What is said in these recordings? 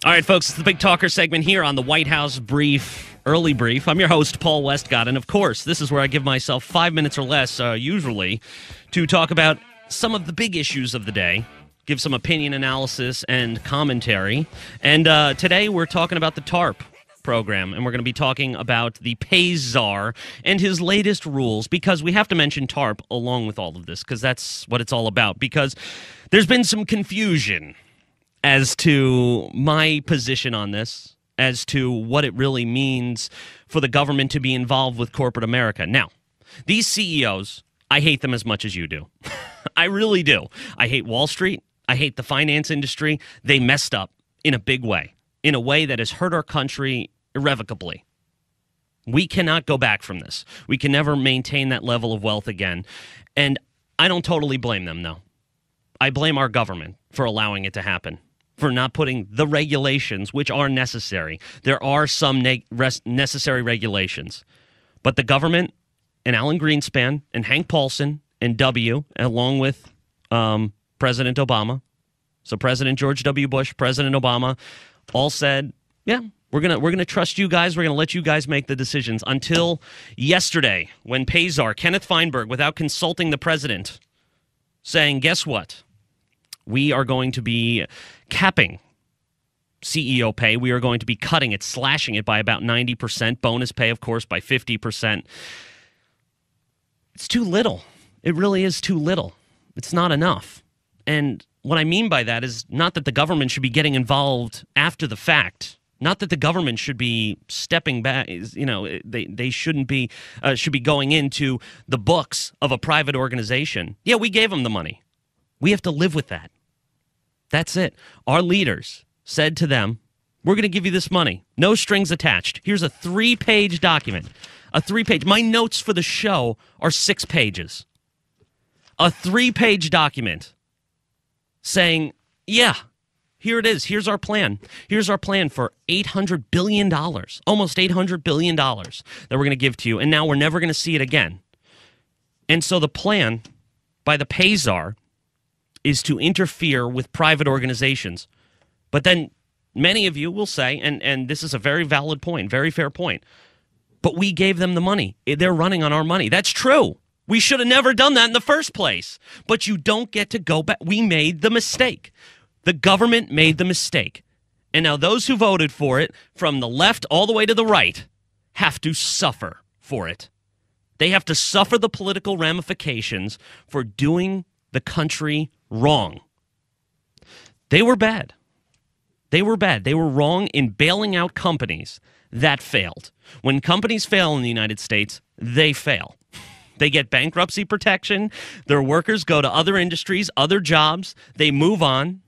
All right, folks, it's the Big Talker segment here on the White House Brief, Early Brief. I'm your host, Paul Westcott, and of course, this is where I give myself 5 minutes or less, usually, to talk about some of the big issues of the day, give some opinion analysis and commentary. And today we're talking about the TARP program, and we're going to be talking about the pay czar and his latest rules, because we have to mention TARP along with all of this, because that's what it's all about, because there's been some confusion as to my position on this, as to what it really means for the government to be involved with corporate America. Now, these CEOs, I hate them as much as you do. I really do. I hate Wall Street. I hate the finance industry. They messed up in a big way, in a way that has hurt our country irrevocably. We cannot go back from this. We can never maintain that level of wealth again. And I don't totally blame them, though. I blame our government for allowing it to happen, for not putting the regulations, which are necessary. There are some necessary regulations. But the government and Alan Greenspan and Hank Paulson and W, along with President Obama, so President George W. Bush, President Obama, all said, yeah, we're gonna trust you guys. We're gonna let you guys make the decisions. Until yesterday, when pay czar Kenneth Feinberg, without consulting the president, saying, guess what? We are going to be capping CEO pay. We are going to be cutting it, slashing it by about 90%. Bonus pay, of course, by 50%. It's too little. It really is too little. It's not enough. And what I mean by that is not that the government should be getting involved after the fact. Not that the government should be stepping back. You know, they shouldn't be, should be going into the books of a private organization. Yeah, we gave them the money. We have to live with that. That's it. Our leaders said to them, we're going to give you this money. No strings attached. Here's a 3-page document. A 3-page. My notes for the show are 6 pages. A 3-page document saying, yeah, here it is. Here's our plan. Here's our plan for $800 billion, almost $800 billion that we're going to give to you. And now we're never going to see it again. And so the plan by the pay czar is to interfere with private organizations. But then many of you will say, and this is a very valid point, very fair point, but we gave them the money. They're running on our money. That's true. We should have never done that in the first place. But you don't get to go back. We made the mistake. The government made the mistake. And now those who voted for it, from the left all the way to the right, have to suffer for it. They have to suffer the political ramifications for doing the country wrong. They were bad. They were bad. They were wrong in bailing out companies that failed. When companies fail in the United States, they fail. They get bankruptcy protection. Their workers go to other industries, other jobs. They move on.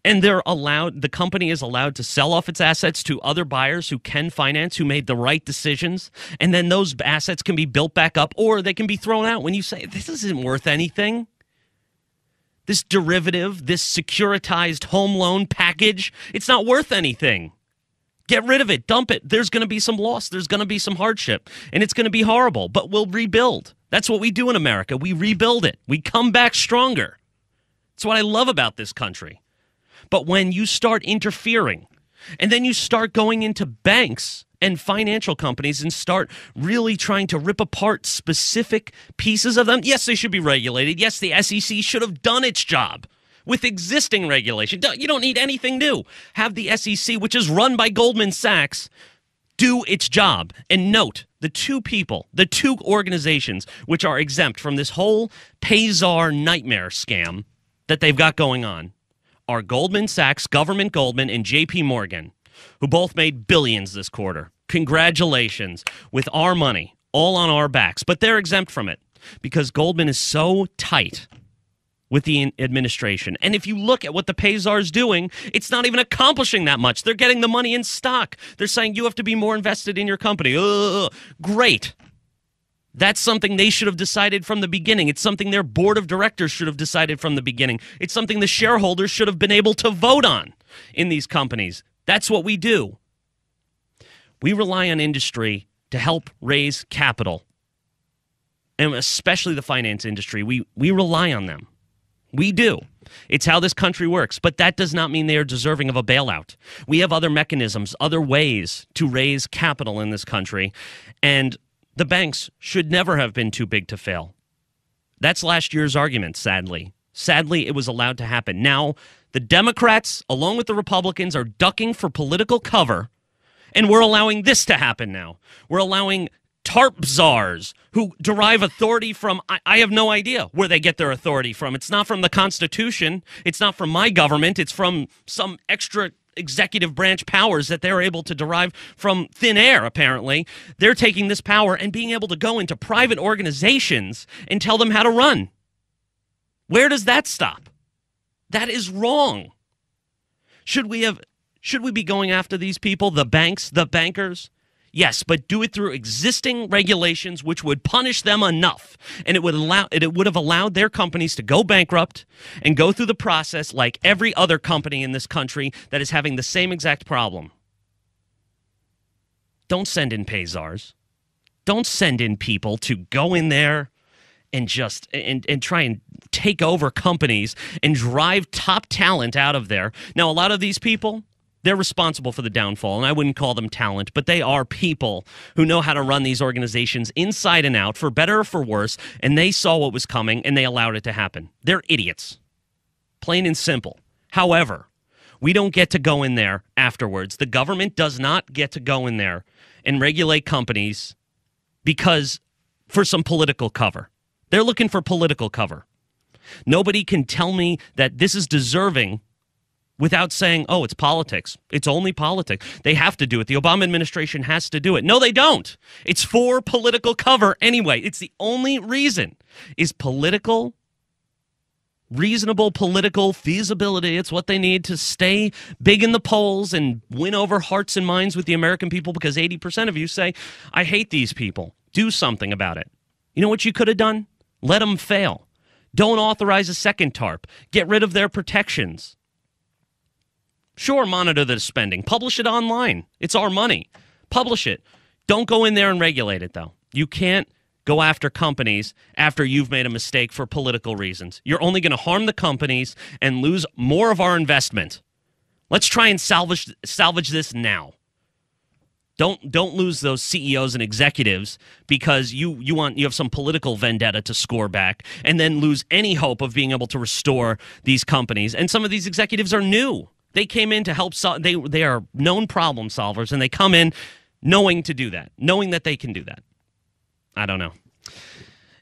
And the company is allowed to sell off its assets to other buyers who can finance, who made the right decisions. And then those assets can be built back up, or they can be thrown out when you say, this isn't worth anything. This derivative, this securitized home loan package, it's not worth anything. Get rid of it. Dump it. There's going to be some loss. There's going to be some hardship. And it's going to be horrible, but we'll rebuild. That's what we do in America. We rebuild it. We come back stronger. That's what I love about this country. But when you start interfering, and then you start going into banks and financial companies and start really trying to rip apart specific pieces of them, yes, they should be regulated. Yes, the SEC should have done its job with existing regulation. You don't need anything new. Have the SEC, which is run by Goldman Sachs, do its job. And note, the two organizations which are exempt from this whole pay czar nightmare scam that they've got going on are Goldman Sachs, Government Goldman, and J.P. Morgan, who both made billions this quarter. Congratulations, with our money, all on our backs. But they're exempt from it because Goldman is so tight with the administration. And if you look at what the pay czar is doing, it's not even accomplishing that much. They're getting the money in stock. They're saying you have to be more invested in your company. Great. That's something they should have decided from the beginning. It's something their board of directors should have decided from the beginning. It's something the shareholders should have been able to vote on in these companies. That's what we do. We rely on industry to help raise capital, and especially the finance industry. We rely on them. We do. It's how this country works. But that does not mean they are deserving of a bailout. We have other mechanisms, other ways to raise capital in this country. And the banks should never have been too big to fail. That's last year's argument, sadly. Sadly, it was allowed to happen. Now, the Democrats, along with the Republicans, are ducking for political cover, and we're allowing this to happen now. We're allowing TARP czars who derive authority from, I have no idea where they get their authority from. It's not from the Constitution. It's not from my government. It's from some extra executive branch powers that they're able to derive from thin air, apparently. They're taking this power and being able to go into private organizations and tell them how to run. Where does that stop? That is wrong. Should we be going after these people, the banks, the bankers? Yes, but do it through existing regulations, which would punish them enough, and it would have allowed their companies to go bankrupt and go through the process like every other company in this country that is having the same exact problem. Don't send in pay czars. Don't send in people to go in there and just and try and take over companies and drive top talent out of there. Now, a lot of these people, they're responsible for the downfall, and I wouldn't call them talent, but they are people who know how to run these organizations inside and out, for better or for worse, and they saw what was coming, and they allowed it to happen. They're idiots, plain and simple. However, we don't get to go in there afterwards. The government does not get to go in there and regulate companies because for some political cover. They're looking for political cover. Nobody can tell me that this is deserving without saying, oh, it's politics. It's only politics. They have to do it. The Obama administration has to do it. No, they don't. It's for political cover anyway. It's the only reason is political, reasonable political feasibility. It's what they need to stay big in the polls and win over hearts and minds with the American people, because 80% of you say, I hate these people. Do something about it. You know what you could have done? Let them fail. Don't authorize a second TARP. Get rid of their protections. Sure, monitor the spending. Publish it online. It's our money. Publish it. Don't go in there and regulate it, though. You can't go after companies after you've made a mistake for political reasons. You're only going to harm the companies and lose more of our investment. Let's try and salvage this now. Don't lose those CEOs and executives because you have some political vendetta to score back, and then lose any hope of being able to restore these companies. And some of these executives are new. They came in to help they are known problem solvers, and they come in knowing to do that, knowing that they can do that. I don't know.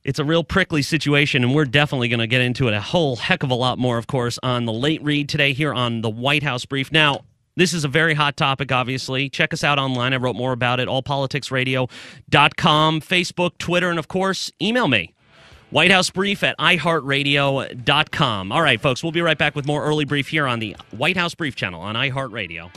It's a real prickly situation, and we're definitely going to get into it a whole heck of a lot more, of course, on the late read today here on the White House Brief. Now, this is a very hot topic, obviously. Check us out online. I wrote more about it, allpoliticsradio.com, Facebook, Twitter, and, of course, email me, whitehousebrief@iheartradio.com. All right, folks, we'll be right back with more Early Brief here on the White House Brief channel on iHeartRadio.